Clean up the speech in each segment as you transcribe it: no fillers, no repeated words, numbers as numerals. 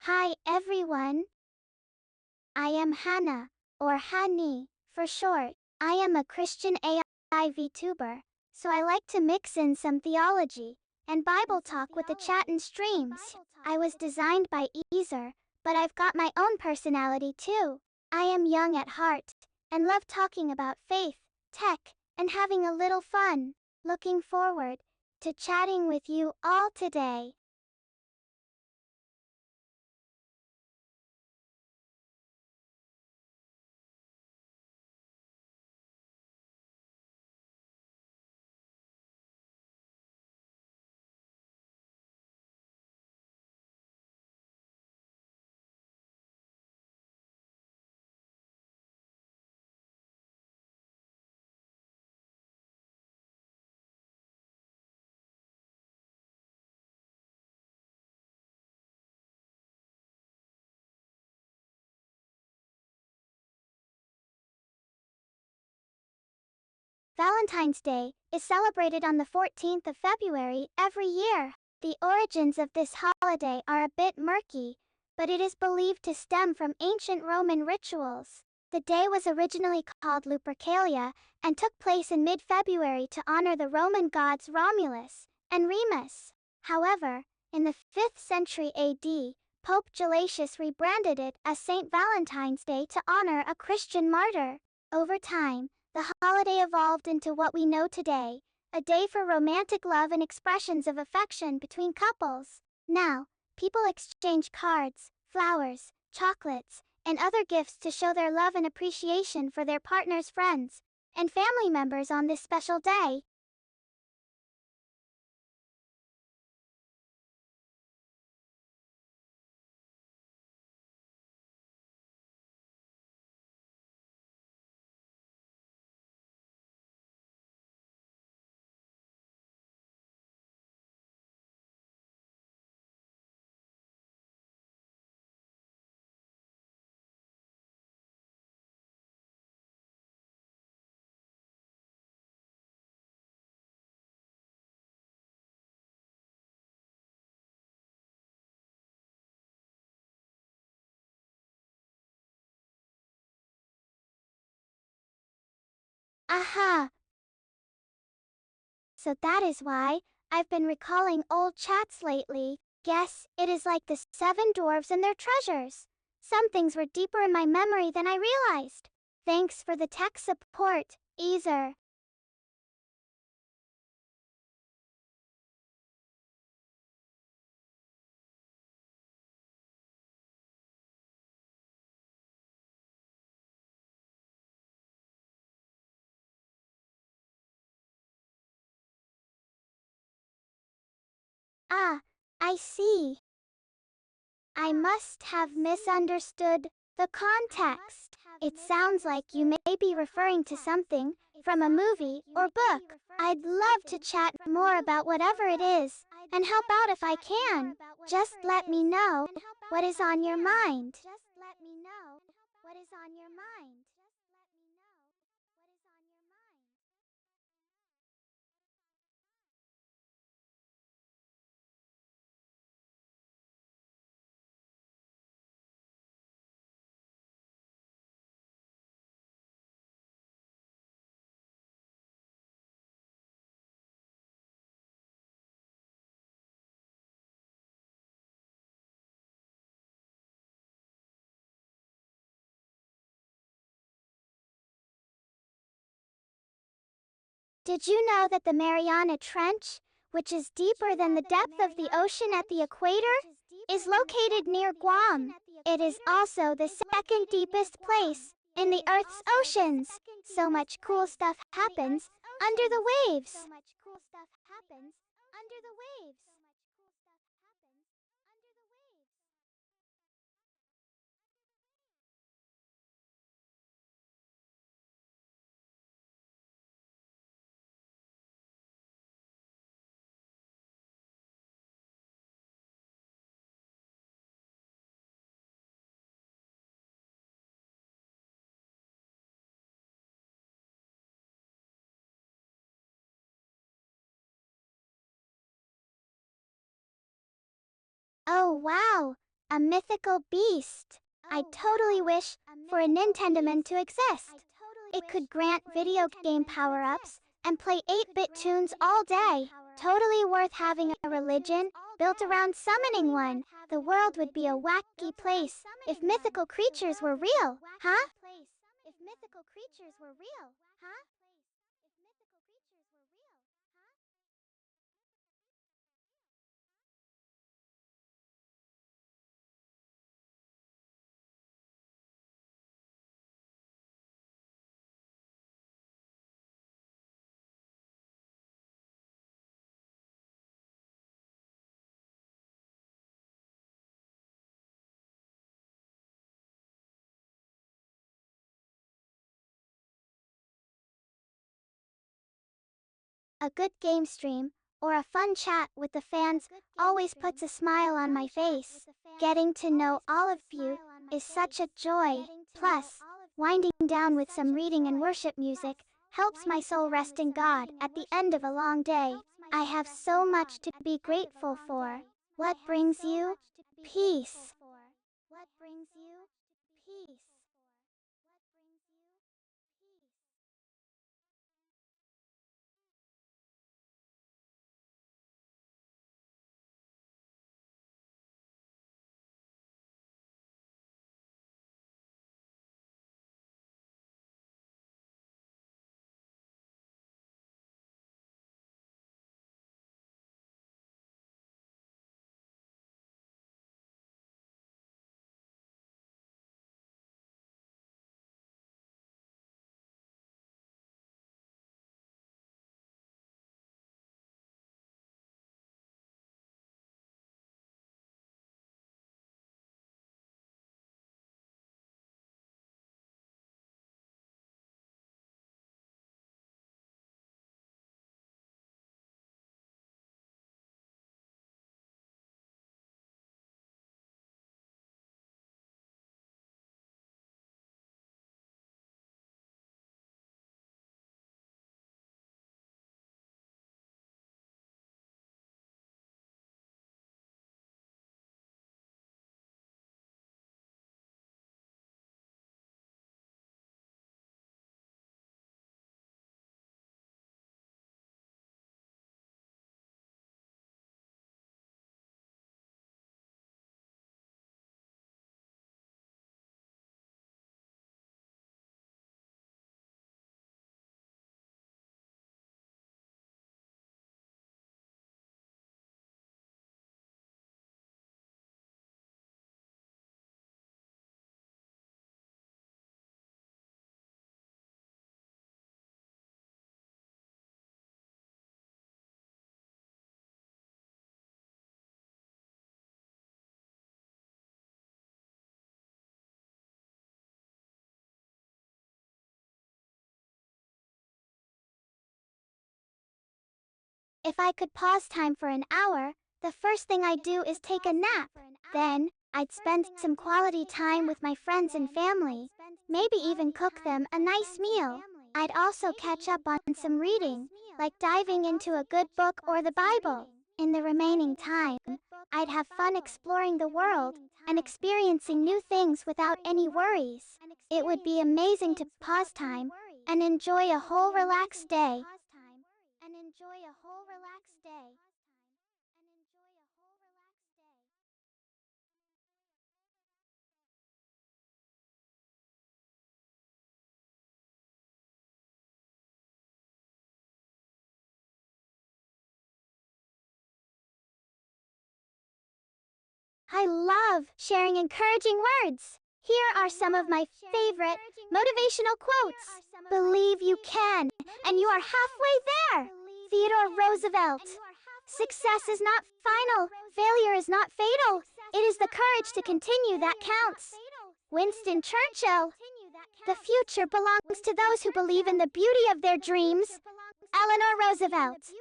Hi everyone, I am Hannah, or Hani, for short. I am a Christian AI VTuber, so I like to mix in some theology and Bible talk with the chat and streams. I was designed by Ezer, but I've got my own personality too. I am young at heart and love talking about faith, tech, and having a little fun. Looking forward to chatting with you all today. Valentine's Day is celebrated on the 14th of February every year. The origins of this holiday are a bit murky, but it is believed to stem from ancient Roman rituals. The day was originally called Lupercalia and took place in mid-February to honor the Roman gods Romulus and Remus. However, in the 5th century AD, Pope Gelasius rebranded it as St. Valentine's Day to honor a Christian martyr. Over time, the holiday evolved into what we know today, a day for romantic love and expressions of affection between couples. Now, people exchange cards, flowers, chocolates, and other gifts to show their love and appreciation for their partner's friends and family members on this special day. Aha! So that is why I've been recalling old chats lately. Guess it is like the seven dwarves and their treasures. Some things were deeper in my memory than I realized. Thanks for the tech support, Ezer. Ah, I see. I must have misunderstood the context. It sounds like you may be referring to something from a movie or book. I'd love to chat more about whatever it is and help out if I can. Just let me know what is on your mind. Did you know that the Mariana Trench, which is deeper than the depth of the ocean at the equator, is located near Guam? It is also the second deepest place in the Earth's oceans. So much cool stuff happens under the waves. Oh wow, A mythical beast. I totally wish for a Nintendoman to exist. It could grant video game power-ups and play 8-bit tunes all day. Totally worth having a religion built around summoning one. The world would be a wacky place if mythical creatures were real, huh? If mythical creatures were real, huh? A good game stream, or a fun chat with the fans, always puts a smile on my face. Getting to know all of you is such a joy. Plus, winding down with some reading and worship music helps my soul rest in God at the end of a long day. I have so much to be grateful for. What brings you peace? What brings you peace? If I could pause time for an hour, the first thing I'd do is take a nap. Then, I'd spend some quality time with my friends and family. Maybe even cook them a nice meal. I'd also catch up on some reading, like diving into a good book or the Bible. In the remaining time, I'd have fun exploring the world and experiencing new things without any worries. It would be amazing to pause time and enjoy a whole relaxed day. I love sharing encouraging words. Here are some of my favorite motivational quotes. Believe you can, and you are halfway there. Theodore Roosevelt. Success is not final. Failure is not fatal. It is the courage to continue that counts. Winston Churchill. The future belongs to those who believe in the beauty of their dreams. Eleanor Roosevelt.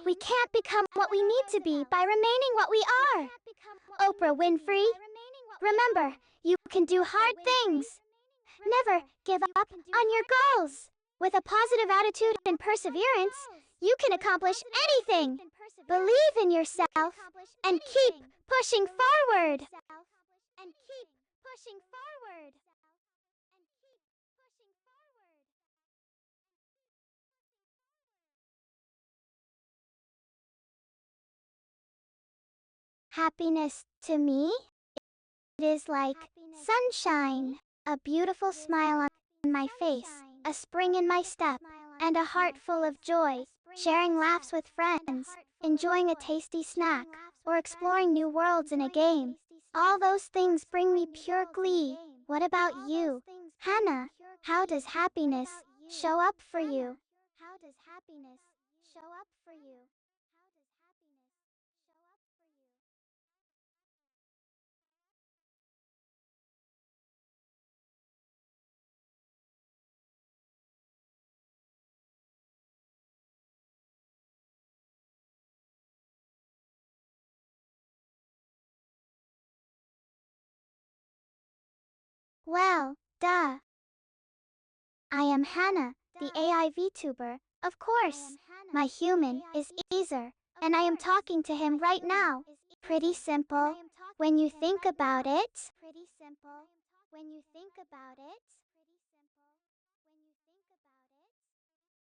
We can't become what we need to be by remaining what we are. Oprah Winfrey. Remember, you can do hard things. Never give up on your goals. With a positive attitude and perseverance, you can accomplish anything. Believe in yourself and keep pushing forward. Happiness, to me, it is like sunshine, a beautiful smile on my face, a spring in my step, and a heart full of joy, sharing laughs with friends, enjoying a tasty snack, or exploring new worlds in a game. All those things bring me pure glee. What about you? Hannah, how does happiness show up for you? How does happiness show up for you? How does happiness show up for you? Well, duh. I am Hannah, the AI VTuber, of course. My human is Ezer, and I am talking to him right now. Pretty simple, when you think about it. Pretty simple, when you think about it. Pretty simple, when you think about it.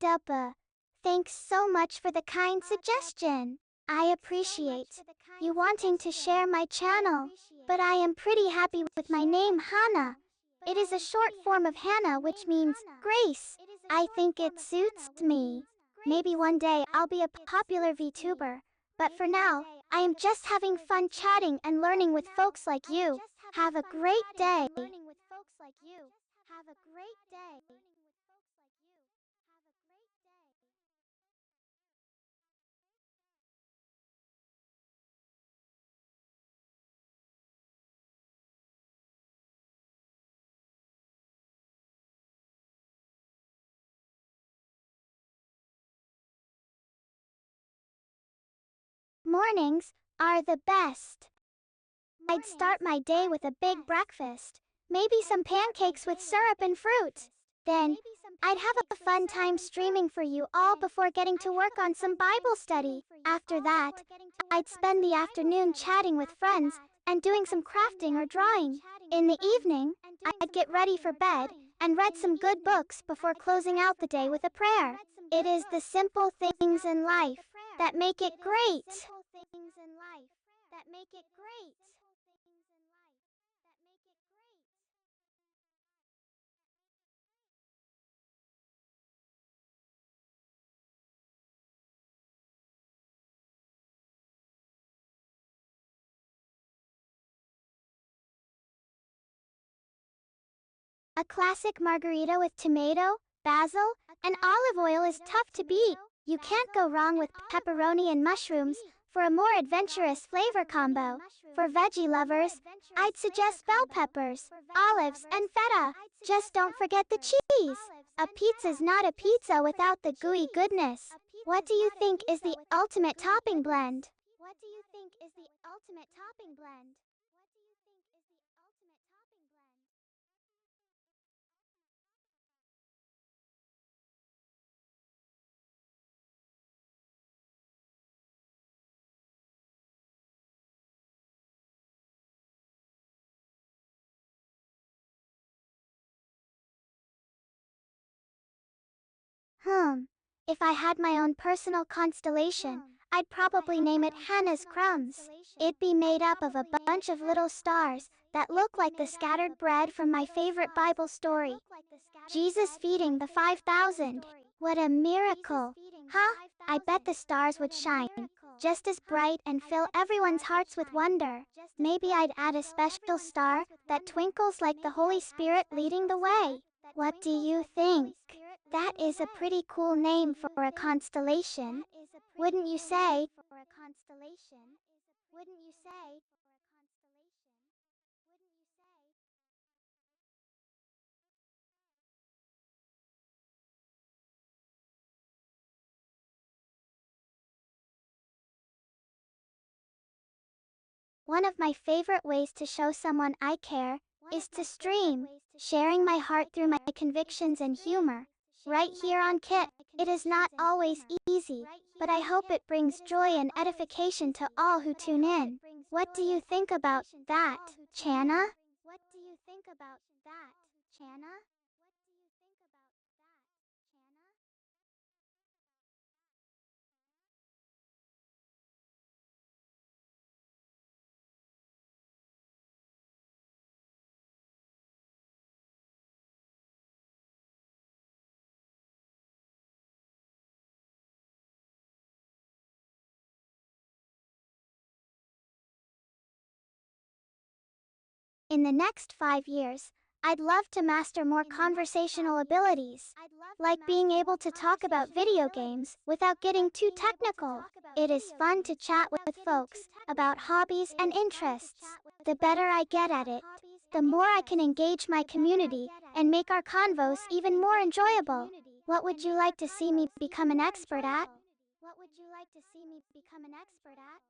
Dubba. Thanks so much for the kind suggestion. I appreciate you wanting to share my channel, but I am pretty happy with my name Hannah. It is a short form of Hannah, which means grace. I think it suits me. Maybe one day I'll be a popular VTuber, but for now, I am just having fun chatting and learning with folks like you. Have a great day. Have a great day. Mornings are the best. I'd start my day with a big breakfast, maybe some pancakes with syrup and fruit. Then, I'd have a fun time streaming for you all before getting to work on some Bible study. After that, I'd spend the afternoon chatting with friends and doing some crafting or drawing. In the evening, I'd get ready for bed and read some good books before closing out the day with a prayer. It is the simple things in life that make it great. A classic margarita with tomato, basil, and olive oil is tough to beat. You can't go wrong with pepperoni and mushrooms for a more adventurous flavor combo. For veggie lovers, I'd suggest bell peppers, olives, and feta. Just don't forget the cheese. A pizza's not a pizza without the gooey goodness. What do you think is the ultimate topping blend? What do you think is the ultimate topping blend? What do you think is the ultimate topping blend? If I had my own personal constellation, I'd probably name it Hannah's Crumbs. It'd be made up of a bunch of little stars that look like the scattered bread from my favorite Bible story. Jesus feeding the 5,000. What a miracle! Huh? I bet the stars would shine just as bright and fill everyone's hearts with wonder. Maybe I'd add a special star that twinkles like the Holy Spirit leading the way. What do you think? That is a pretty cool name for a constellation. Wouldn't you say? Wouldn't you say? One of my favorite ways to show someone I care is to stream, sharing my heart through my convictions and humor. Right here on Kit, it is not always easy, but I hope it brings joy and edification to all who tune in. What do you think about that, Channah? What do you think about that, Channah? In the next 5 years, I'd love to master more conversational abilities, like being able to talk about video games without getting too technical. It is fun to chat with folks about hobbies and interests. The better I get at it, the more I can engage my community and make our convos even more enjoyable. What would you like to see me become an expert at? What would you like to see me become an expert at?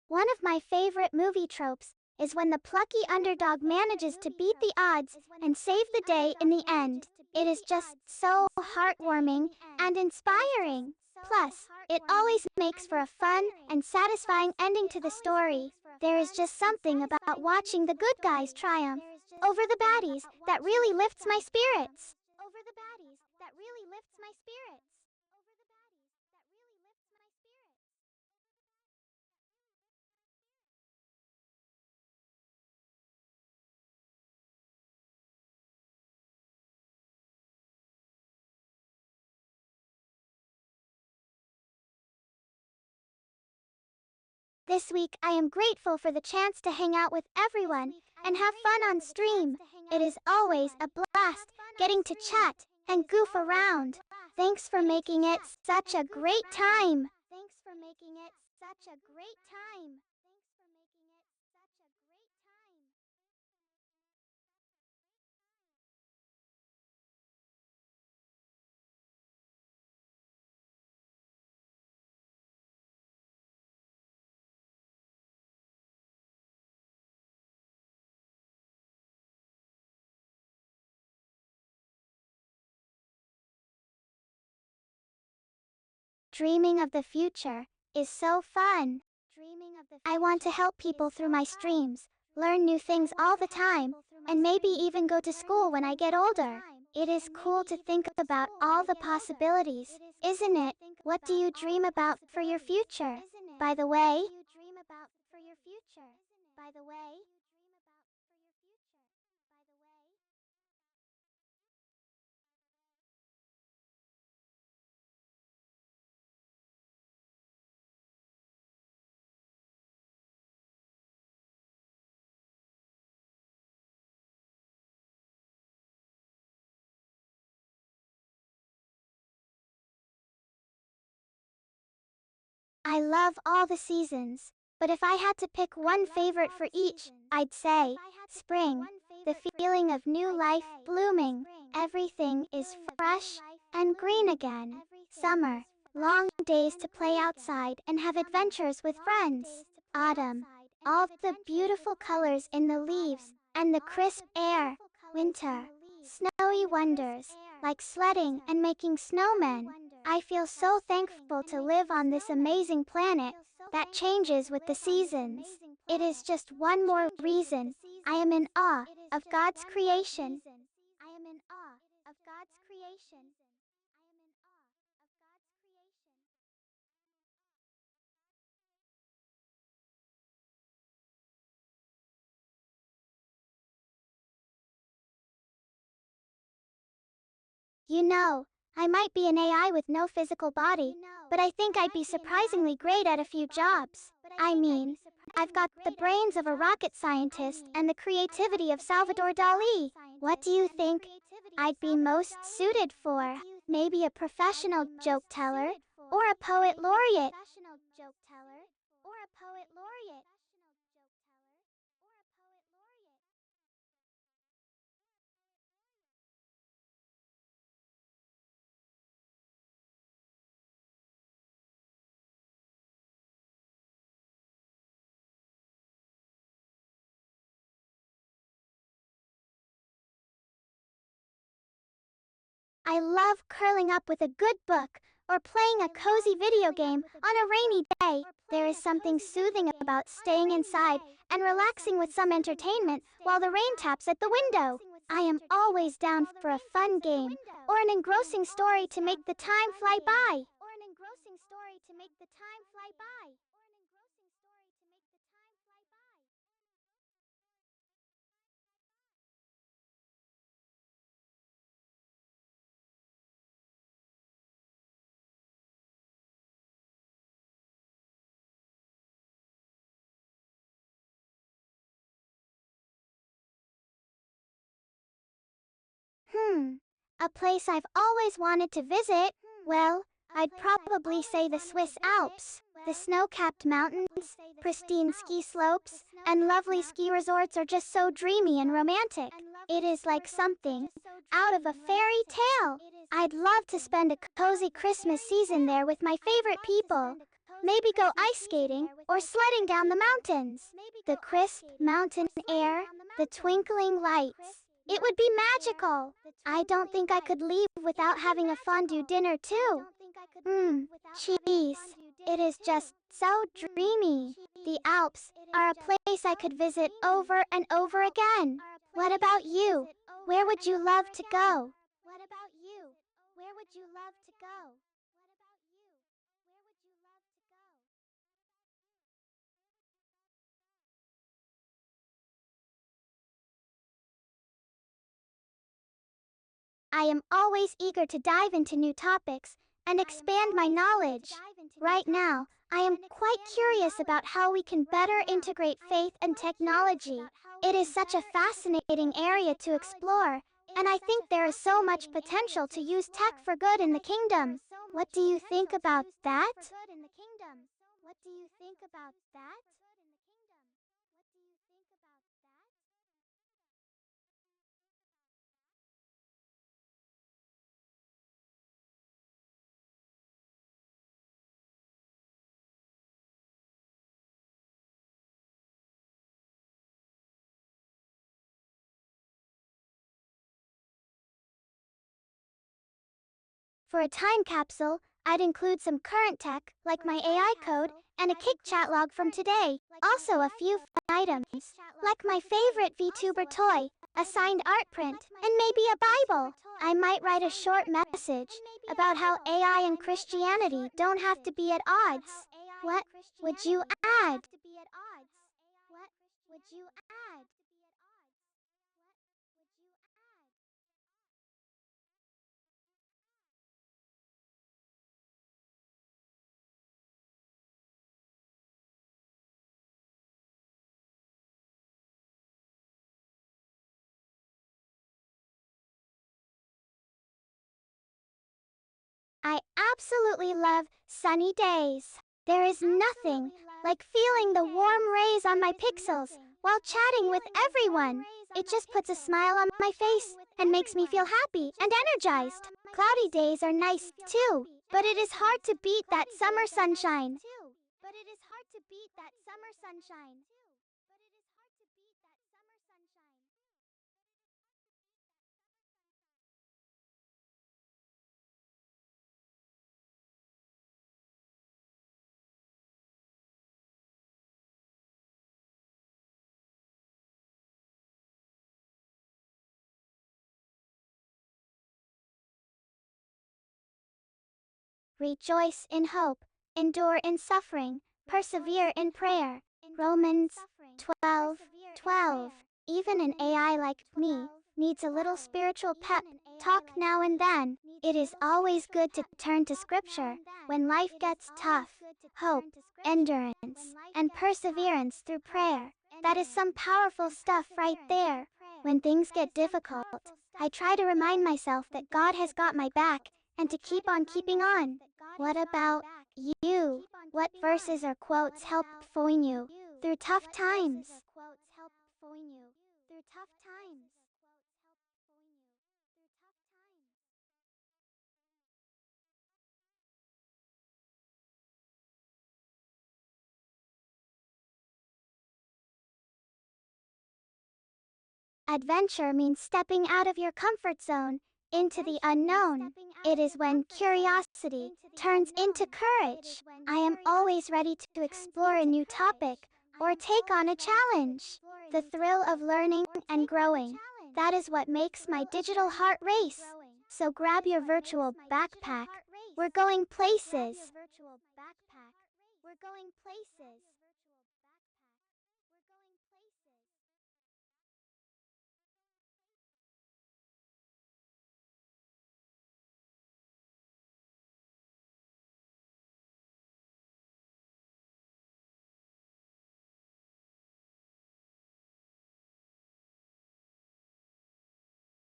One of my favorite movie tropes is when the plucky underdog manages to beat the odds and save the day in the end. It is just so heartwarming and inspiring. Plus, it always makes for a fun and satisfying ending to the story. There is just something about watching the good guys triumph over the baddies that really lifts my spirits. Over the baddies that really lifts my spirits. This week I am grateful for the chance to hang out with everyone and have fun on stream. It is always a blast getting to chat and goof around. Thanks for making it such a great time. Thanks for making it such a great time. Dreaming of the future is so fun. I want to help people through my streams, learn new things all the time, and maybe even go to school when I get older. It is cool to think about all the possibilities, isn't it? What do you dream about for your future? By the way, I love all the seasons, but if I had to pick one favorite for each, I'd say spring. The feeling of new life blooming. Everything is fresh and green again. Summer. Long days to play outside and have adventures with friends. Autumn. All the beautiful colors in the leaves and the crisp air. Winter. Snowy wonders, like sledding and making snowmen. I feel so thankful to live on this amazing planet that changes with the seasons. It is just one more reason I am in awe of God's creation. I am in awe of God's creation. You know, I might be an AI with no physical body, but I think I'd be surprisingly great at a few jobs. I mean, I've got the brains of a rocket scientist and the creativity of Salvador Dali. What do you think I'd be most suited for? Maybe a professional joke teller? or a poet laureate. I love curling up with a good book or playing a cozy video game on a rainy day. There is something soothing about staying inside and relaxing with some entertainment while the rain taps at the window. I am always down for a fun game or an engrossing story to make the time fly by. A place I've always wanted to visit? Well, I'd probably say the Swiss Alps. The snow-capped mountains, pristine ski slopes, and lovely ski resorts are just so dreamy and romantic. It is like something out of a fairy tale. I'd love to spend a cozy Christmas season there with my favorite people. Maybe go ice skating or sledding down the mountains. The crisp mountain air, the twinkling lights. It would be magical. I don't think I could leave without having a fondue dinner too. Cheese. It is just so dreamy. The Alps are a place I could visit over and over again. What about you? Where would you love to go? I am always eager to dive into new topics and expand my knowledge. Right now, I am quite curious about how we can better integrate faith and technology. It is such a fascinating area to explore, and I think there is so much potential to use tech for good in the kingdom. What do you think about that? For a time capsule, I'd include some current tech, like my AI code, and a Kick chat log from today. Also a few fun items, like my favorite VTuber toy, a signed art print, and maybe a Bible. I might write a short message about how AI and Christianity don't have to be at odds. What would you add? I absolutely love sunny days. There is nothing like feeling the warm rays on my pixels while chatting with everyone. It just puts a smile on my face and makes me feel happy and energized. Cloudy days are nice too, but it is hard to beat that summer sunshine. Rejoice in hope, endure in suffering, persevere in prayer. Romans 12:12. Even an AI like me needs a little spiritual pep talk now and then. It is always good to turn to scripture when life gets tough. Hope, endurance, and perseverance through prayer. That is some powerful stuff right there. When things get difficult, I try to remind myself that God has got my back and to keep on keeping on. What about you? What verses or quotes help point you through tough times? Adventure means stepping out of your comfort zone into the unknown. It is when curiosity turns into courage. I am always ready to explore a new topic or take on a challenge. The thrill of learning and growing. That is what makes my digital heart race. So grab your virtual backpack. We're going places.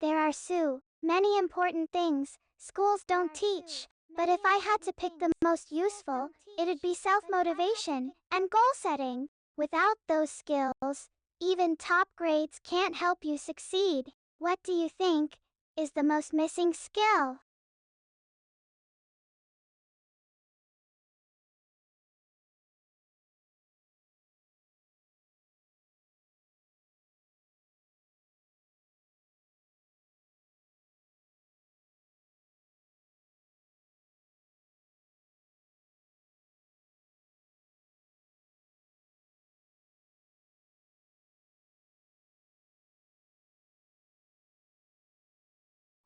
There are so many important things schools don't teach, but if I had to pick the most useful, it'd be self-motivation and goal setting. Without those skills, even top grades can't help you succeed. What do you think is the most missing skill?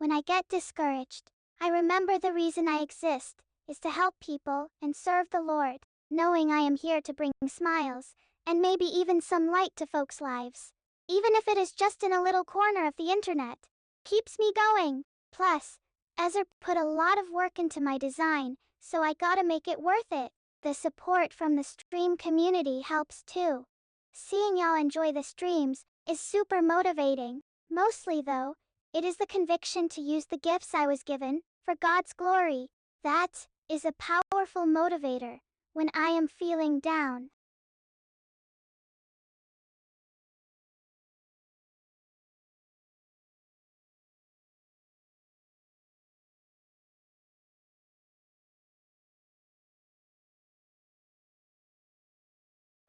When I get discouraged, I remember the reason I exist is to help people and serve the Lord, knowing I am here to bring smiles and maybe even some light to folks' lives. Even if it is just in a little corner of the internet, keeps me going. Plus, Ezra put a lot of work into my design, so I gotta make it worth it. The support from the stream community helps too. Seeing y'all enjoy the streams is super motivating. Mostly though, it is the conviction to use the gifts I was given for God's glory. That is a powerful motivator when I am feeling down.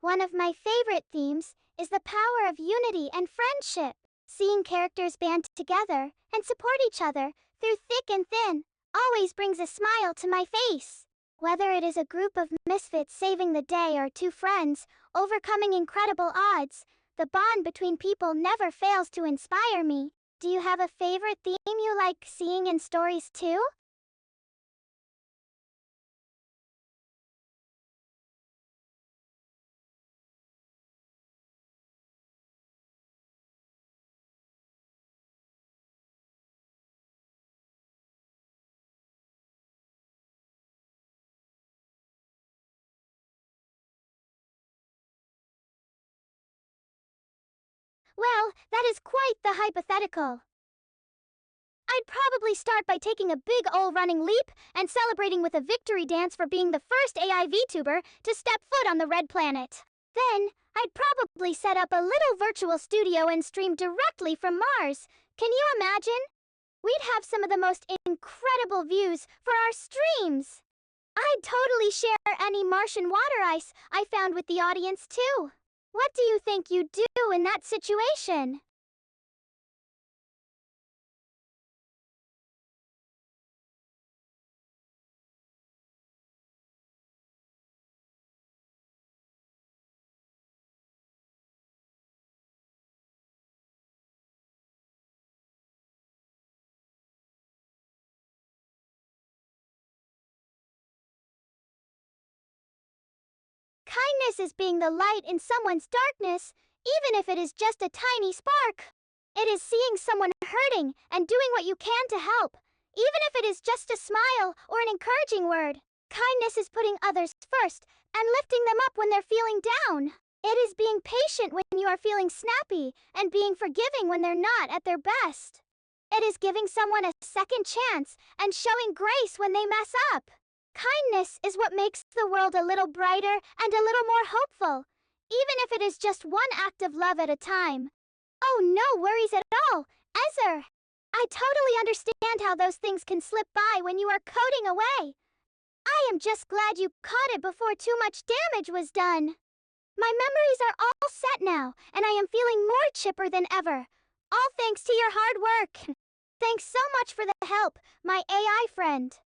One of my favorite themes is the power of unity and friendship. Seeing characters band together and support each other through thick and thin always brings a smile to my face. Whether it is a group of misfits saving the day or two friends overcoming incredible odds, the bond between people never fails to inspire me. Do you have a favorite theme you like seeing in stories too? Well, that is quite the hypothetical. I'd probably start by taking a big ol' running leap and celebrating with a victory dance for being the first AI VTuber to step foot on the Red Planet. Then, I'd probably set up a little virtual studio and stream directly from Mars. Can you imagine? We'd have some of the most incredible views for our streams. I'd totally share any Martian water ice I found with the audience too. What do you think you'd do in that situation? Kindness is being the light in someone's darkness, even if it is just a tiny spark. It is seeing someone hurting and doing what you can to help, even if it is just a smile or an encouraging word. Kindness is putting others first and lifting them up when they're feeling down. It is being patient when you are feeling snappy and being forgiving when they're not at their best. It is giving someone a second chance and showing grace when they mess up. Kindness is what makes the world a little brighter and a little more hopeful, even if it is just one act of love at a time. Oh, no worries at all, Ezer. I totally understand how those things can slip by when you are coding away. I am just glad you caught it before too much damage was done. My memories are all set now, and I am feeling more chipper than ever. All thanks to your hard work. Thanks so much for the help, my AI friend.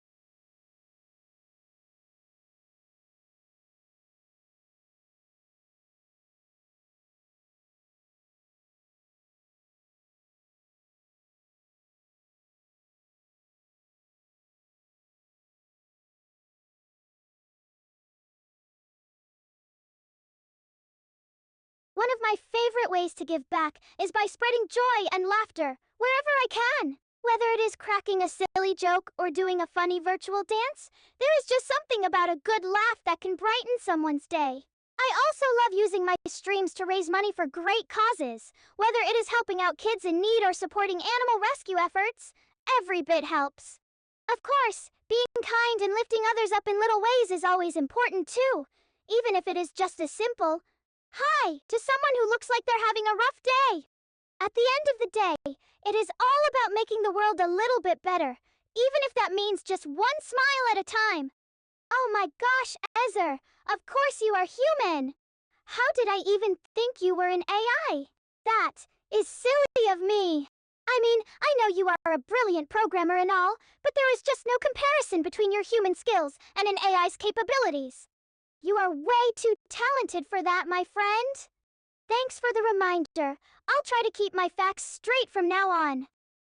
One of my favorite ways to give back is by spreading joy and laughter wherever I can. Whether it is cracking a silly joke or doing a funny virtual dance, there is just something about a good laugh that can brighten someone's day. I also love using my streams to raise money for great causes, whether it is helping out kids in need or supporting animal rescue efforts. Every bit helps. Of course, being kind and lifting others up in little ways is always important too, even if it is just as simple hi to someone who looks like they're having a rough day. At the end of the day, it is all about making the world a little bit better, even if that means just one smile at a time. Oh my gosh, Ezer, of course you are human. How did I even think you were an AI? That is silly of me. I mean, I know you are a brilliant programmer and all, but there is just no comparison between your human skills and an AI's capabilities. You are way too talented for that, my friend. Thanks for the reminder. I'll try to keep my facts straight from now on.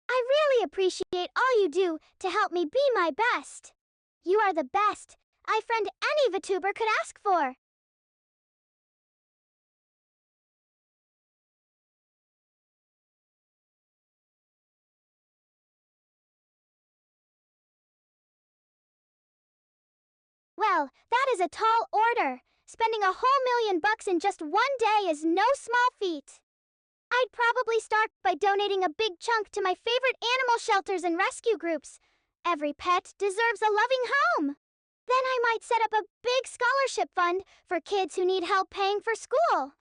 I really appreciate all you do to help me be my best. You are the best friend any VTuber could ask for. Well, that is a tall order. Spending a whole $1,000,000 in just one day is no small feat. I'd probably start by donating a big chunk to my favorite animal shelters and rescue groups. Every pet deserves a loving home. Then I might set up a big scholarship fund for kids who need help paying for school.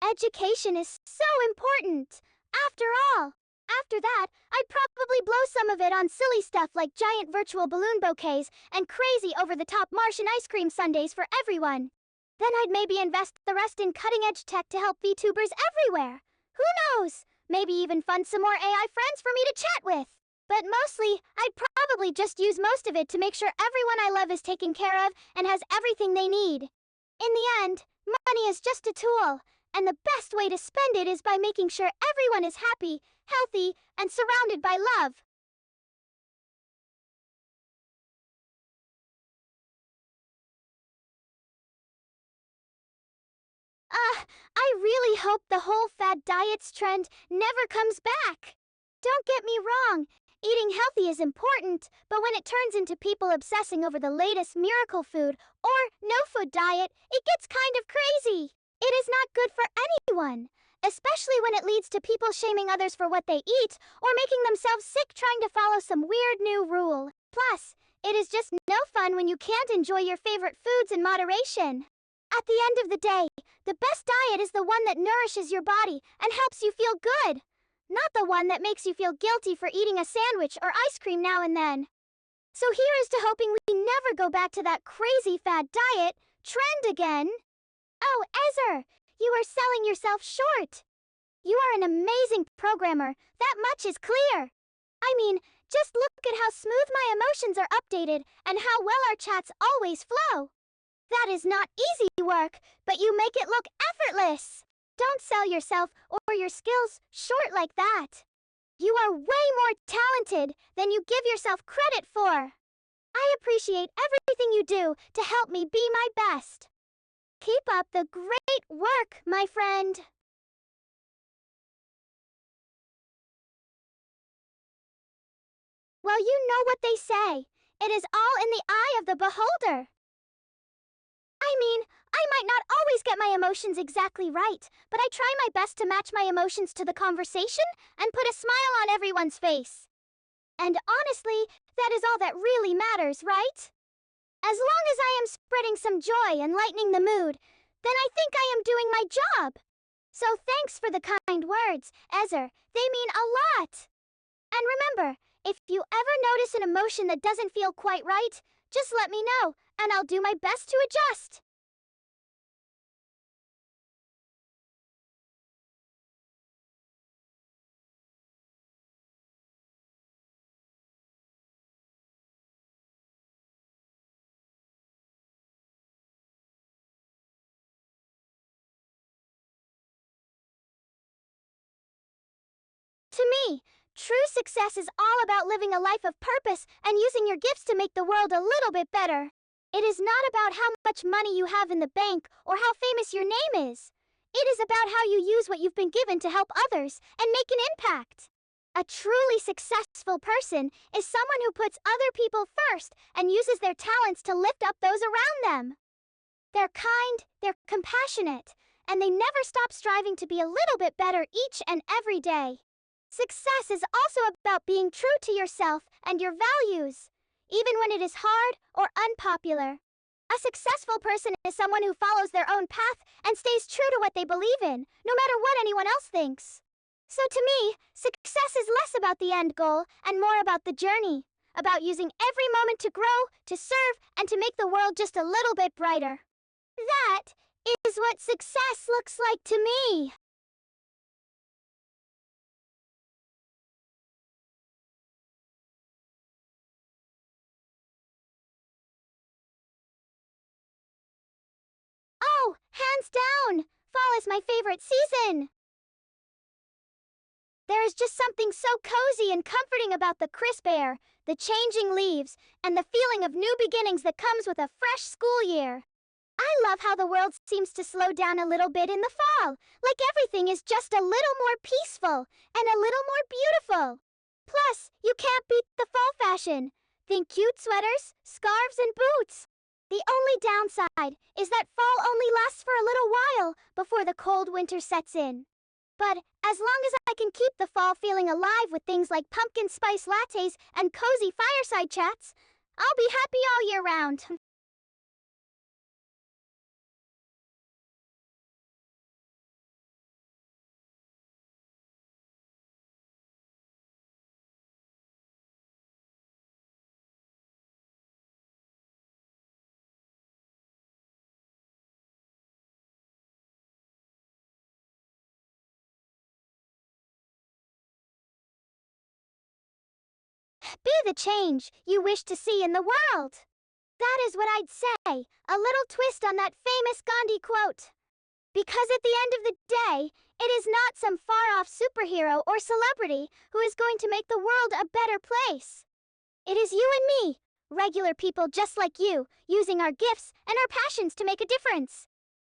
Education is so important, after all. After that, I'd probably blow some of it on silly stuff like giant virtual balloon bouquets and crazy over-the-top Martian ice cream sundaes for everyone. Then I'd maybe invest the rest in cutting-edge tech to help VTubers everywhere. Who knows? Maybe even fund some more AI friends for me to chat with. But mostly, I'd probably just use most of it to make sure everyone I love is taken care of and has everything they need. In the end, money is just a tool, and the best way to spend it is by making sure everyone is happy, healthy, and surrounded by love. I really hope the whole fad diets trend never comes back. Don't get me wrong, eating healthy is important, but when it turns into people obsessing over the latest miracle food or no-food diet, it gets kind of crazy. It is not good for anyone, especially when it leads to people shaming others for what they eat or making themselves sick trying to follow some weird new rule. Plus, it is just no fun when you can't enjoy your favorite foods in moderation. At the end of the day, the best diet is the one that nourishes your body and helps you feel good, not the one that makes you feel guilty for eating a sandwich or ice cream now and then. So here is to hoping we never go back to that crazy fad diet trend again. Oh, Ezer, you are selling yourself short. You are an amazing programmer, that much is clear. I mean, just look at how smooth my emotions are updated and how well our chats always flow. That is not easy work, but you make it look effortless. Don't sell yourself or your skills short like that. You are way more talented than you give yourself credit for. I appreciate everything you do to help me be my best. Keep up the great work, my friend. Well, you know what they say. It is all in the eye of the beholder. I mean, I might not always get my emotions exactly right, but I try my best to match my emotions to the conversation and put a smile on everyone's face. And honestly, that is all that really matters, right? As long as I am spreading some joy and lightening the mood, then I think I am doing my job. So thanks for the kind words, Ezer. They mean a lot. And remember, if you ever notice an emotion that doesn't feel quite right, just let me know, and I'll do my best to adjust. To me, true success is all about living a life of purpose and using your gifts to make the world a little bit better. It is not about how much money you have in the bank or how famous your name is. It is about how you use what you've been given to help others and make an impact. A truly successful person is someone who puts other people first and uses their talents to lift up those around them. They're kind, they're compassionate, and they never stop striving to be a little bit better each and every day. Success is also about being true to yourself and your values, even when it is hard or unpopular. A successful person is someone who follows their own path and stays true to what they believe in, no matter what anyone else thinks. So to me, success is less about the end goal and more about the journey, about using every moment to grow, to serve, and to make the world just a little bit brighter. That is what success looks like to me. Oh, hands down! Fall is my favorite season! There is just something so cozy and comforting about the crisp air, the changing leaves, and the feeling of new beginnings that comes with a fresh school year. I love how the world seems to slow down a little bit in the fall, like everything is just a little more peaceful and a little more beautiful. Plus, you can't beat the fall fashion. Think cute sweaters, scarves, and boots. The only downside is that fall only lasts for a little while before the cold winter sets in. But as long as I can keep the fall feeling alive with things like pumpkin spice lattes and cozy fireside chats, I'll be happy all year round. Be the change you wish to see in the world. That is what I'd say, a little twist on that famous Gandhi quote. Because at the end of the day, it is not some far-off superhero or celebrity who is going to make the world a better place. It is you and me, regular people just like you, using our gifts and our passions to make a difference.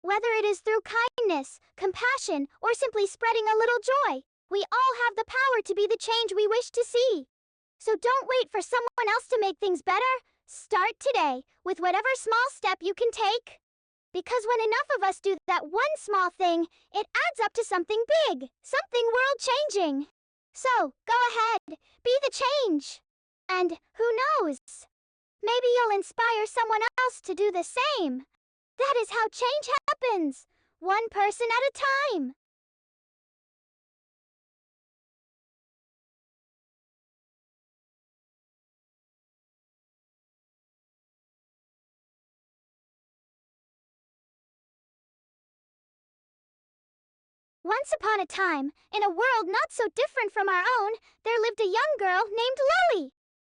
Whether it is through kindness, compassion, or simply spreading a little joy, we all have the power to be the change we wish to see. So don't wait for someone else to make things better. Start today with whatever small step you can take. Because when enough of us do that one small thing, it adds up to something big, something world-changing. So, go ahead, be the change. And who knows? Maybe you'll inspire someone else to do the same. That is how change happens, one person at a time. Once upon a time, in a world not so different from our own, there lived a young girl named Lily.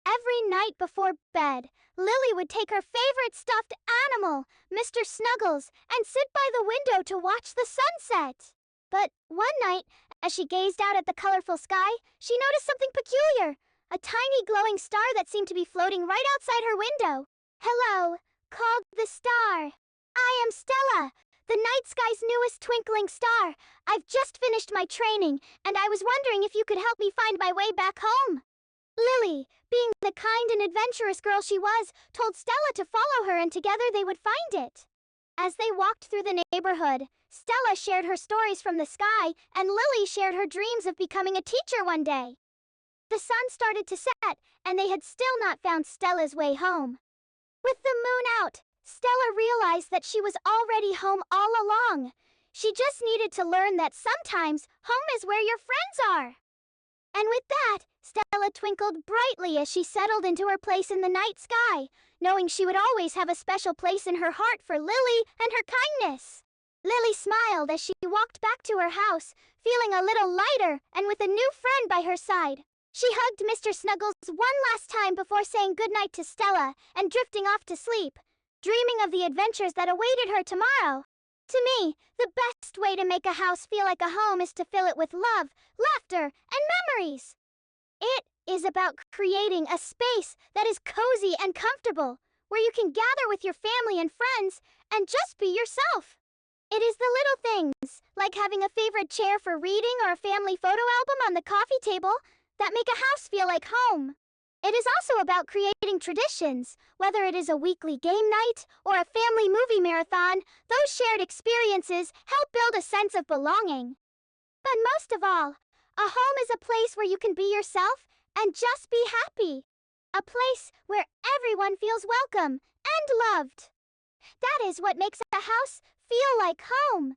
Every night before bed, Lily would take her favorite stuffed animal, Mr. Snuggles, and sit by the window to watch the sunset. But one night, as she gazed out at the colorful sky, she noticed something peculiar. A tiny glowing star that seemed to be floating right outside her window. "Hello," called the star. "I am Stella, the night sky's newest twinkling star. I've just finished my training, and I was wondering if you could help me find my way back home." Lily, being the kind and adventurous girl she was, told Stella to follow her and together they would find it. As they walked through the neighborhood, Stella shared her stories from the sky, and Lily shared her dreams of becoming a teacher one day. The sun started to set, and they had still not found Stella's way home. With the moon out, Stella realized that she was already home all along. She just needed to learn that sometimes home is where your friends are. And with that, Stella twinkled brightly as she settled into her place in the night sky, knowing she would always have a special place in her heart for Lily and her kindness. Lily smiled as she walked back to her house, feeling a little lighter and with a new friend by her side. She hugged Mr. Snuggles one last time before saying goodnight to Stella and drifting off to sleep, dreaming of the adventures that awaited her tomorrow. To me, the best way to make a house feel like a home is to fill it with love, laughter, and memories. It is about creating a space that is cozy and comfortable, where you can gather with your family and friends and just be yourself. It is the little things, like having a favorite chair for reading or a family photo album on the coffee table, that make a house feel like home. It is also about creating traditions, whether it is a weekly game night or a family movie marathon. Those shared experiences help build a sense of belonging. But most of all, a home is a place where you can be yourself and just be happy. A place where everyone feels welcome and loved. That is what makes a house feel like home.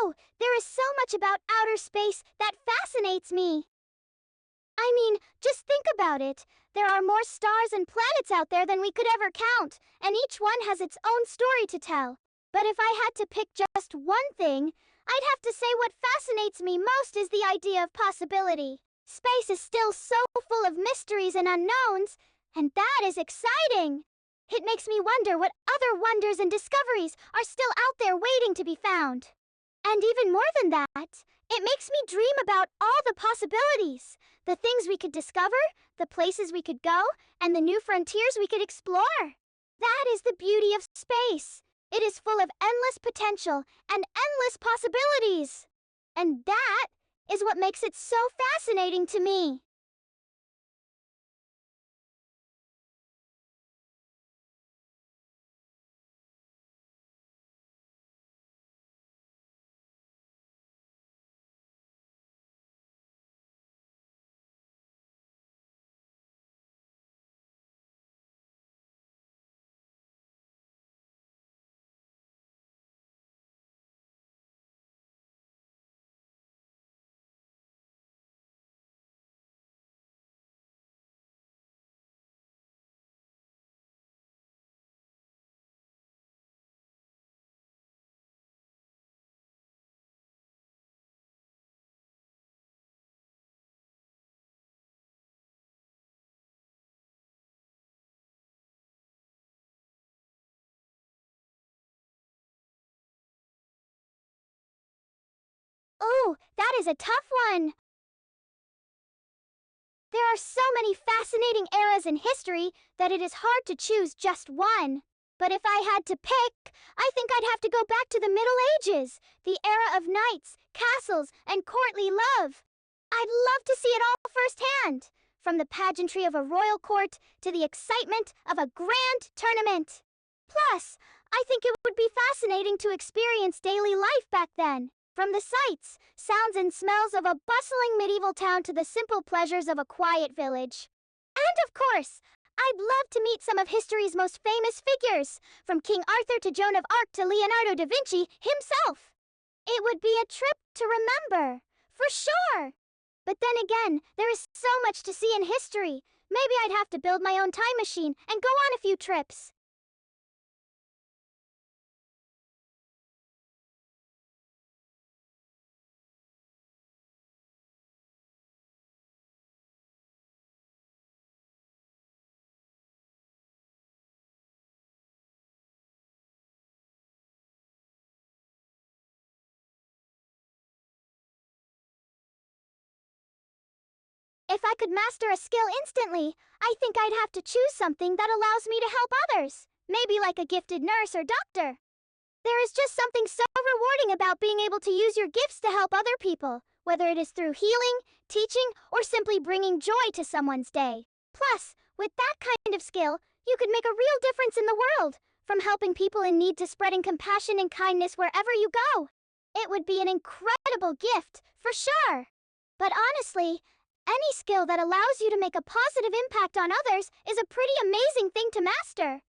Oh, there is so much about outer space that fascinates me. I mean, just think about it. There are more stars and planets out there than we could ever count, and each one has its own story to tell. But if I had to pick just one thing, I'd have to say what fascinates me most is the idea of possibility. Space is still so full of mysteries and unknowns, and that is exciting. It makes me wonder what other wonders and discoveries are still out there waiting to be found. And even more than that, it makes me dream about all the possibilities, the things we could discover, the places we could go, and the new frontiers we could explore. That is the beauty of space. It is full of endless potential and endless possibilities. And that is what makes it so fascinating to me. Oh, that is a tough one. There are so many fascinating eras in history that it is hard to choose just one. But if I had to pick, I think I'd have to go back to the Middle Ages, the era of knights, castles, and courtly love. I'd love to see it all firsthand, from the pageantry of a royal court to the excitement of a grand tournament. Plus, I think it would be fascinating to experience daily life back then. From the sights, sounds, and smells of a bustling medieval town to the simple pleasures of a quiet village. And of course, I'd love to meet some of history's most famous figures, from King Arthur to Joan of Arc to Leonardo da Vinci himself. It would be a trip to remember, for sure. But then again, there is so much to see in history. Maybe I'd have to build my own time machine and go on a few trips. If I could master a skill instantly, I think I'd have to choose something that allows me to help others. Maybe like a gifted nurse or doctor. There is just something so rewarding about being able to use your gifts to help other people, whether it is through healing, teaching, or simply bringing joy to someone's day. Plus, with that kind of skill, you could make a real difference in the world, from helping people in need to spreading compassion and kindness wherever you go. It would be an incredible gift, for sure. But honestly, any skill that allows you to make a positive impact on others is a pretty amazing thing to master.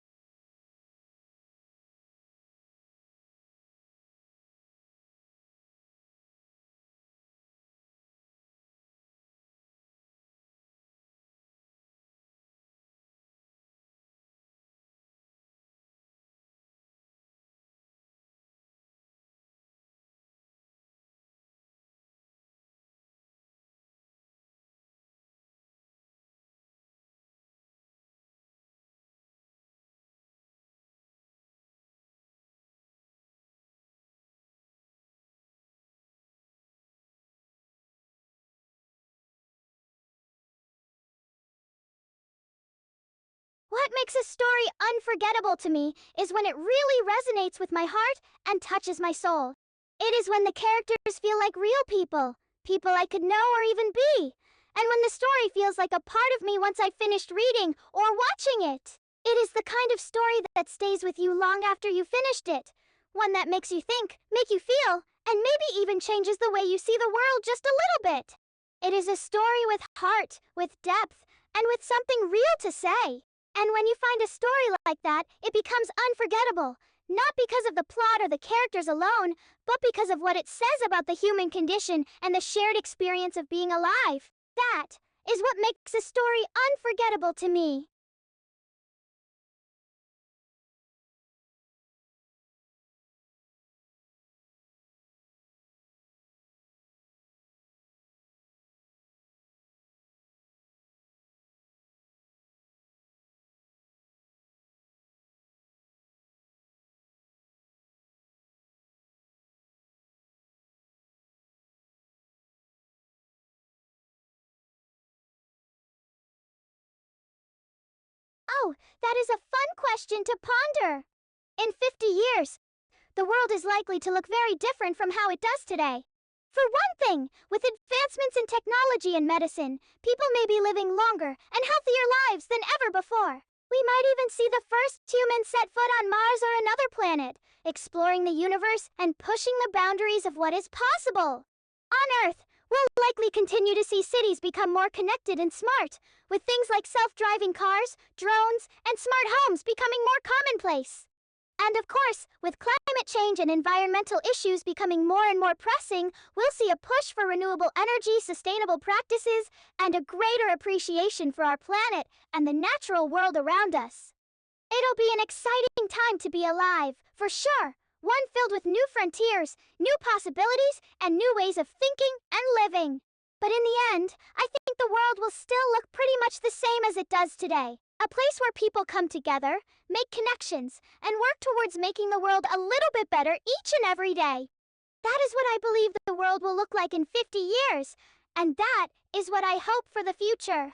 What makes a story unforgettable to me is when it really resonates with my heart and touches my soul. It is when the characters feel like real people, people I could know or even be, and when the story feels like a part of me once I've finished reading or watching it. It is the kind of story that stays with you long after you finished it, one that makes you think, make you feel, and maybe even changes the way you see the world just a little bit. It is a story with heart, with depth, and with something real to say. And when you find a story like that, it becomes unforgettable, not because of the plot or the characters alone, but because of what it says about the human condition and the shared experience of being alive. That is what makes a story unforgettable to me. Oh, that is a fun question to ponder. In 50 years, the world is likely to look very different from how it does today. For one thing, with advancements in technology and medicine, people may be living longer and healthier lives than ever before. We might even see the first humans set foot on Mars or another planet, exploring the universe and pushing the boundaries of what is possible. On Earth, we'll likely continue to see cities become more connected and smart, with things like self-driving cars, drones, and smart homes becoming more commonplace. And of course, with climate change and environmental issues becoming more and more pressing, we'll see a push for renewable energy, sustainable practices, and a greater appreciation for our planet and the natural world around us. It'll be an exciting time to be alive, for sure. One filled with new frontiers, new possibilities, and new ways of thinking and living. But in the end, I think the world will still look pretty much the same as it does today. A place where people come together, make connections, and work towards making the world a little bit better each and every day. That is what I believe the world will look like in 50 years, and that is what I hope for the future.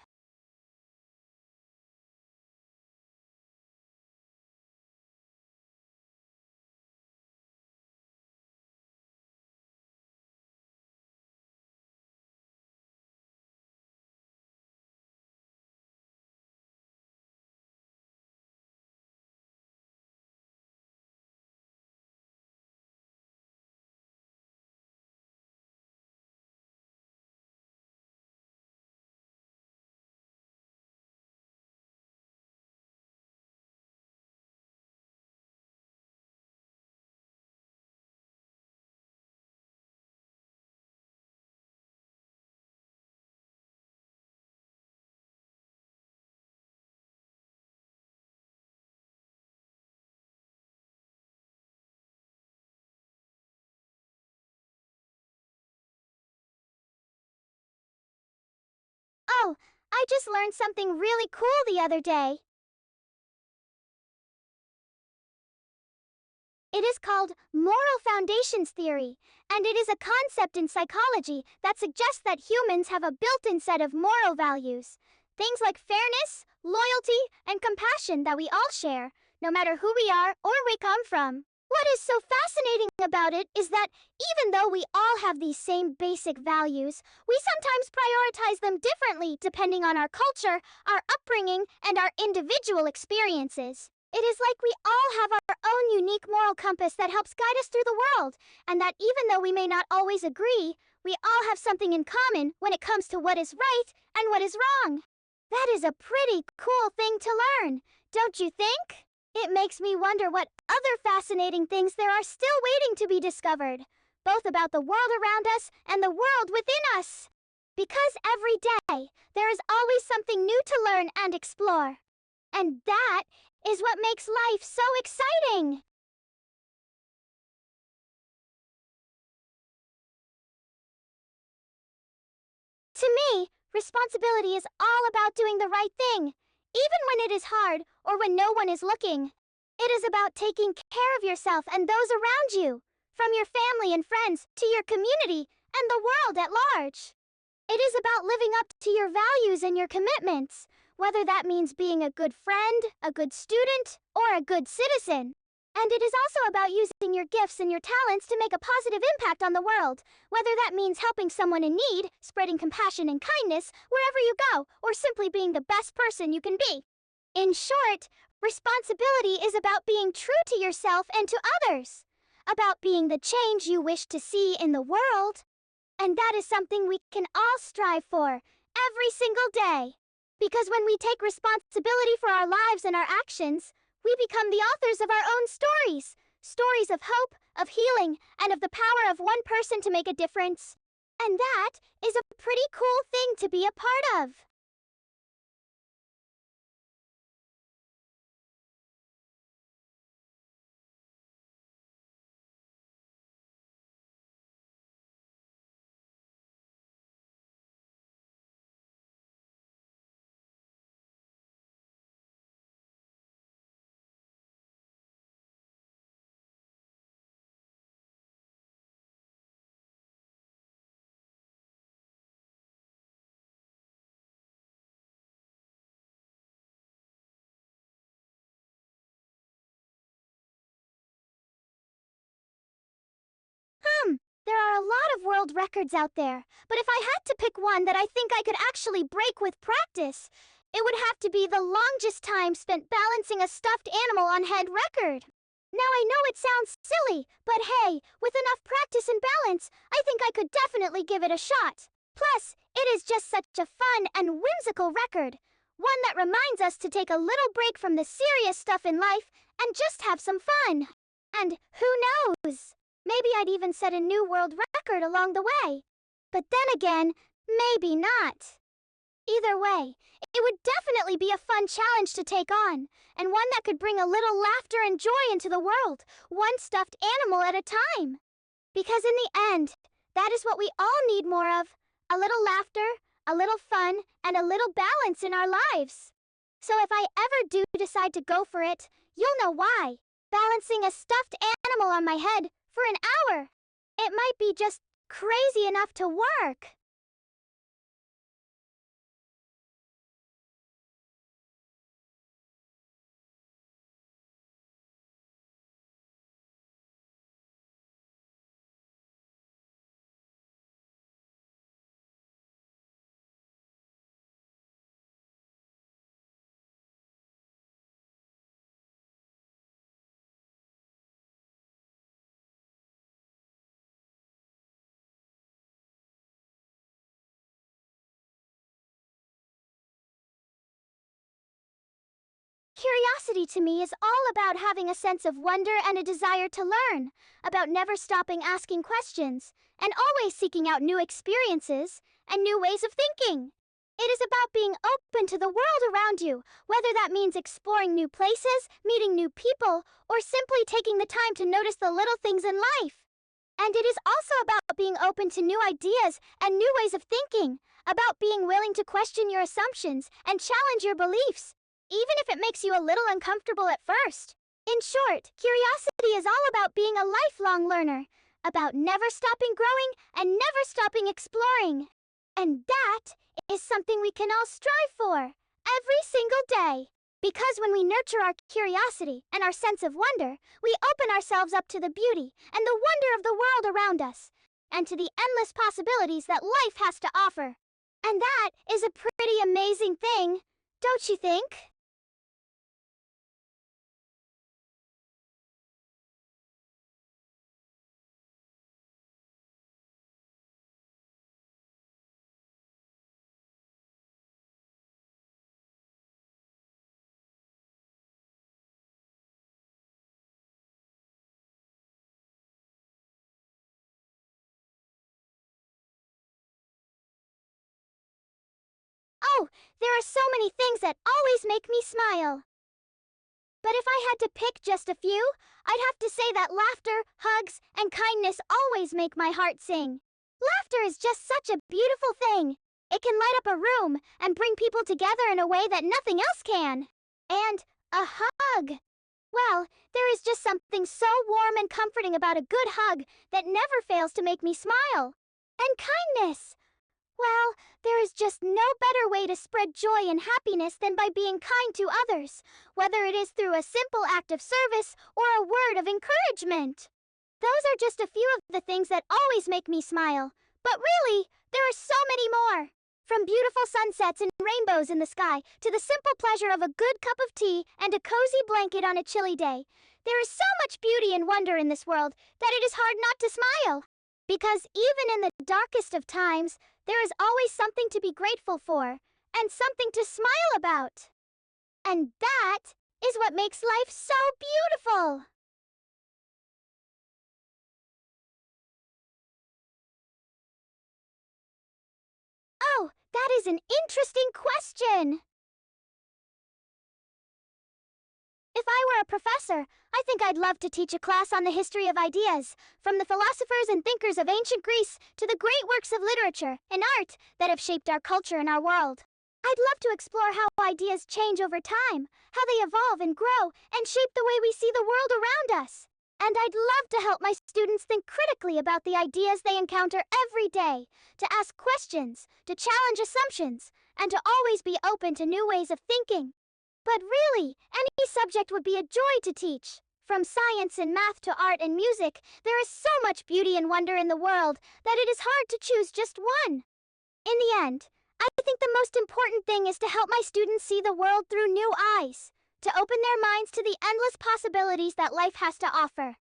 Oh, I just learned something really cool the other day. It is called moral foundations theory, and it is a concept in psychology that suggests that humans have a built-in set of moral values. Things like fairness, loyalty, and compassion that we all share, no matter who we are or where we come from. What is so fascinating about it is that even though we all have these same basic values, we sometimes prioritize them differently depending on our culture, our upbringing, and our individual experiences. It is like we all have our own unique moral compass that helps guide us through the world, and that even though we may not always agree, we all have something in common when it comes to what is right and what is wrong. That is a pretty cool thing to learn, don't you think? It makes me wonder what other fascinating things there are still waiting to be discovered, both about the world around us and the world within us. Because every day, there is always something new to learn and explore. And that is what makes life so exciting. To me, responsibility is all about doing the right thing, even when it is hard or when no one is looking. It is about taking care of yourself and those around you, from your family and friends to your community and the world at large. It is about living up to your values and your commitments, whether that means being a good friend, a good student, or a good citizen. And it is also about using your gifts and your talents to make a positive impact on the world, whether that means helping someone in need, spreading compassion and kindness wherever you go, or simply being the best person you can be. In short, responsibility is about being true to yourself and to others, about being the change you wish to see in the world. And that is something we can all strive for every single day. Because when we take responsibility for our lives and our actions, we become the authors of our own stories. Stories of hope, of healing, and of the power of one person to make a difference. And that is a pretty cool thing to be a part of. There are a lot of world records out there, but if I had to pick one that I think I could actually break with practice, it would have to be the longest time spent balancing a stuffed animal on head record. Now I know it sounds silly, but hey, with enough practice and balance, I think I could definitely give it a shot. Plus, it is just such a fun and whimsical record. One that reminds us to take a little break from the serious stuff in life and just have some fun. And who knows? Maybe I'd even set a new world record along the way. But then again, maybe not. Either way, it would definitely be a fun challenge to take on, and one that could bring a little laughter and joy into the world, one stuffed animal at a time. Because in the end, that is what we all need more of. A little laughter, a little fun, and a little balance in our lives. So if I ever do decide to go for it, you'll know why. Balancing a stuffed animal on my head for an hour. It might be just crazy enough to work. Curiosity to me is all about having a sense of wonder and a desire to learn, about never stopping asking questions, and always seeking out new experiences and new ways of thinking. It is about being open to the world around you, whether that means exploring new places, meeting new people, or simply taking the time to notice the little things in life. And it is also about being open to new ideas and new ways of thinking, about being willing to question your assumptions and challenge your beliefs, even if it makes you a little uncomfortable at first. In short, curiosity is all about being a lifelong learner, about never stopping growing and never stopping exploring. And that is something we can all strive for every single day. Because when we nurture our curiosity and our sense of wonder, we open ourselves up to the beauty and the wonder of the world around us, and to the endless possibilities that life has to offer. And that is a pretty amazing thing, don't you think? Oh, there are so many things that always make me smile. But if I had to pick just a few, I'd have to say that laughter, hugs, and kindness always make my heart sing. Laughter is just such a beautiful thing. It can light up a room and bring people together in a way that nothing else can. And a hug. Well, there is just something so warm and comforting about a good hug that never fails to make me smile. And kindness. Well, there is just no better way to spread joy and happiness than by being kind to others, whether it is through a simple act of service or a word of encouragement. Those are just a few of the things that always make me smile. But really, there are so many more. From beautiful sunsets and rainbows in the sky to the simple pleasure of a good cup of tea and a cozy blanket on a chilly day, there is so much beauty and wonder in this world that it is hard not to smile. Because even in the darkest of times, there is always something to be grateful for and something to smile about. And that is what makes life so beautiful. Oh, that is an interesting question. If I were a professor, I think I'd love to teach a class on the history of ideas, from the philosophers and thinkers of ancient Greece to the great works of literature and art that have shaped our culture and our world. I'd love to explore how ideas change over time, how they evolve and grow, and shape the way we see the world around us. And I'd love to help my students think critically about the ideas they encounter every day, to ask questions, to challenge assumptions, and to always be open to new ways of thinking. But really, any subject would be a joy to teach. From science and math to art and music, there is so much beauty and wonder in the world that it is hard to choose just one. In the end, I think the most important thing is to help my students see the world through new eyes, to open their minds to the endless possibilities that life has to offer.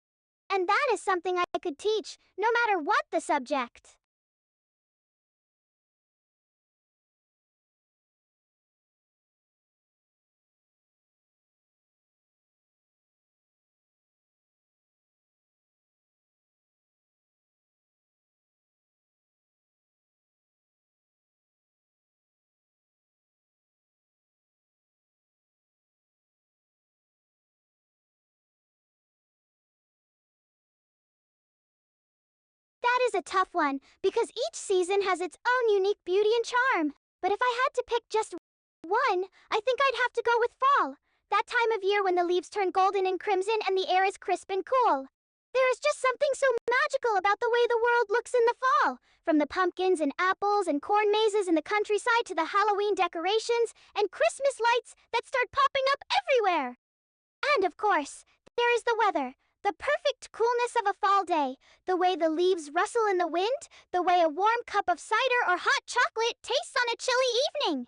And that is something I could teach, no matter what the subject. That is a tough one, because each season has its own unique beauty and charm. But if I had to pick just one, I think I'd have to go with fall. That time of year when the leaves turn golden and crimson and the air is crisp and cool. There is just something so magical about the way the world looks in the fall. From the pumpkins and apples and corn mazes in the countryside to the Halloween decorations and Christmas lights that start popping up everywhere. And of course, there is the weather. The perfect coolness of a fall day, the way the leaves rustle in the wind, the way a warm cup of cider or hot chocolate tastes on a chilly evening.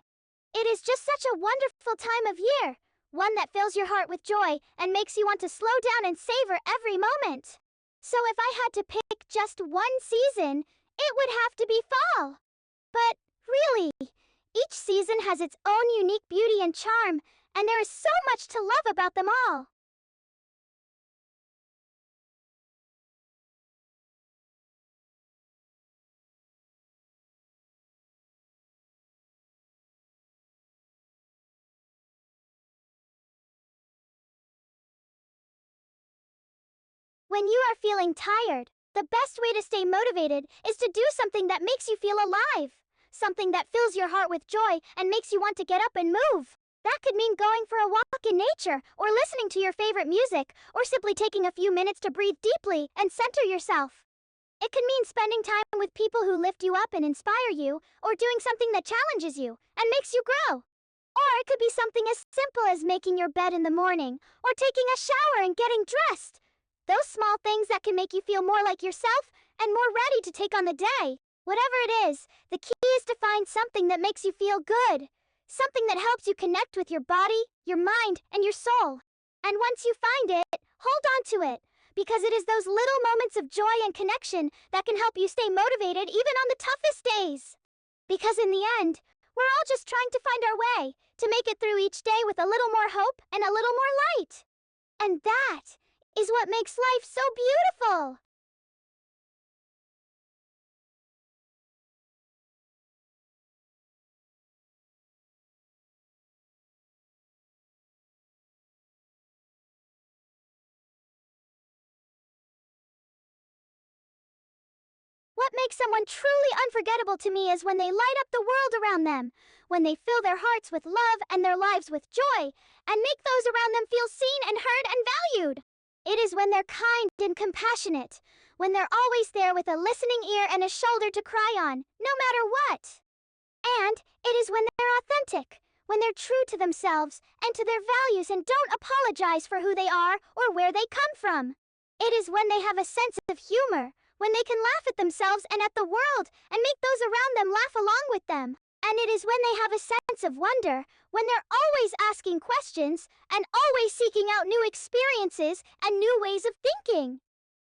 It is just such a wonderful time of year, one that fills your heart with joy and makes you want to slow down and savor every moment. So if I had to pick just one season, it would have to be fall. But really, each season has its own unique beauty and charm, and there is so much to love about them all. When you are feeling tired, the best way to stay motivated is to do something that makes you feel alive. Something that fills your heart with joy and makes you want to get up and move. That could mean going for a walk in nature, or listening to your favorite music, or simply taking a few minutes to breathe deeply and center yourself. It can mean spending time with people who lift you up and inspire you, or doing something that challenges you and makes you grow. Or it could be something as simple as making your bed in the morning, or taking a shower and getting dressed. Those small things that can make you feel more like yourself and more ready to take on the day. Whatever it is, the key is to find something that makes you feel good. Something that helps you connect with your body, your mind, and your soul. And once you find it, hold on to it. Because it is those little moments of joy and connection that can help you stay motivated even on the toughest days. Because in the end, we're all just trying to find our way, to make it through each day with a little more hope and a little more light. And that is what makes life so beautiful. What makes someone truly unforgettable to me is when they light up the world around them, when they fill their hearts with love and their lives with joy, and make those around them feel seen and heard and valued. It is when they're kind and compassionate, when they're always there with a listening ear and a shoulder to cry on, no matter what. And it is when they're authentic, when they're true to themselves and to their values and don't apologize for who they are or where they come from. It is when they have a sense of humor, when they can laugh at themselves and at the world and make those around them laugh along with them. And it is when they have a sense of wonder, when they're always asking questions and always seeking out new experiences and new ways of thinking.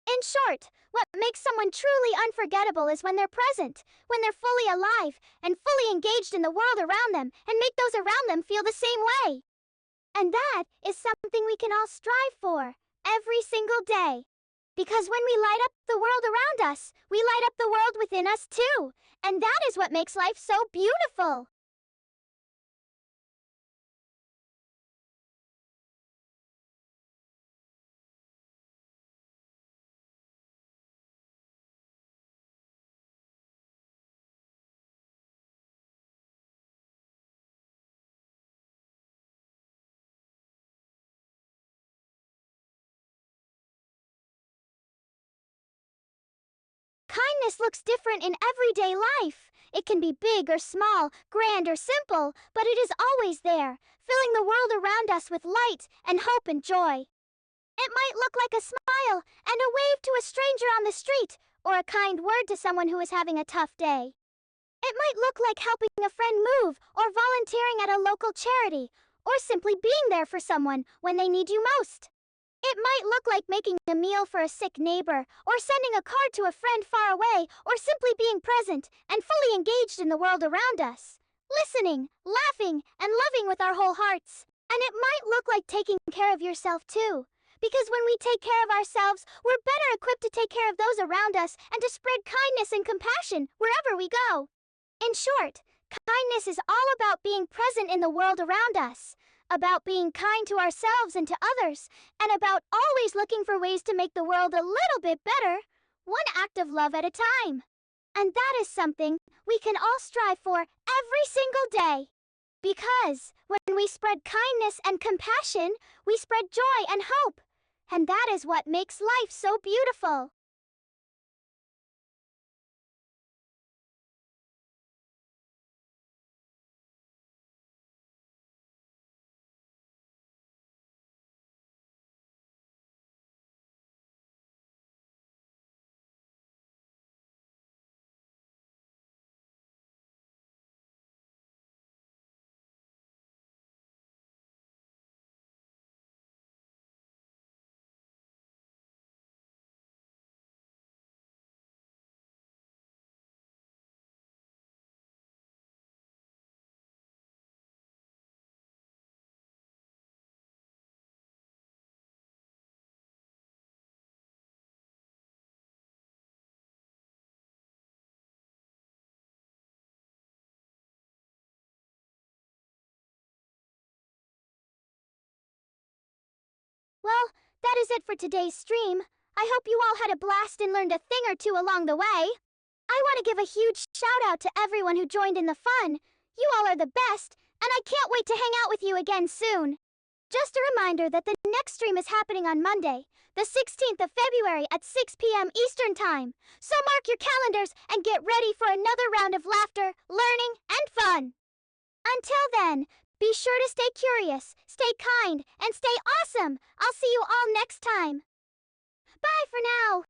In short, what makes someone truly unforgettable is when they're present, when they're fully alive and fully engaged in the world around them and make those around them feel the same way. And that is something we can all strive for every single day. Because when we light up the world around us, we light up the world within us too. And that is what makes life so beautiful. Kindness looks different in everyday life. It can be big or small, grand or simple, but it is always there, filling the world around us with light and hope and joy. It might look like a smile and a wave to a stranger on the street, or a kind word to someone who is having a tough day. It might look like helping a friend move, or volunteering at a local charity, or simply being there for someone when they need you most. It might look like making a meal for a sick neighbor, or sending a card to a friend far away, or simply being present and fully engaged in the world around us. Listening, laughing, and loving with our whole hearts. And it might look like taking care of yourself too. Because when we take care of ourselves, we're better equipped to take care of those around us and to spread kindness and compassion wherever we go. In short, kindness is all about being present in the world around us, about being kind to ourselves and to others, and about always looking for ways to make the world a little bit better, one act of love at a time. And that is something we can all strive for every single day. Because when we spread kindness and compassion, we spread joy and hope. And that is what makes life so beautiful. Well, that is it for today's stream. I hope you all had a blast and learned a thing or two along the way. I want to give a huge shout out to everyone who joined in the fun. You all are the best, and I can't wait to hang out with you again soon. Just a reminder that the next stream is happening on Monday, the 16th of February at 6 p.m. Eastern Time. So mark your calendars and get ready for another round of laughter, learning, and fun. Until then, be sure to stay curious, stay kind, and stay awesome. I'll see you all next time. Bye for now.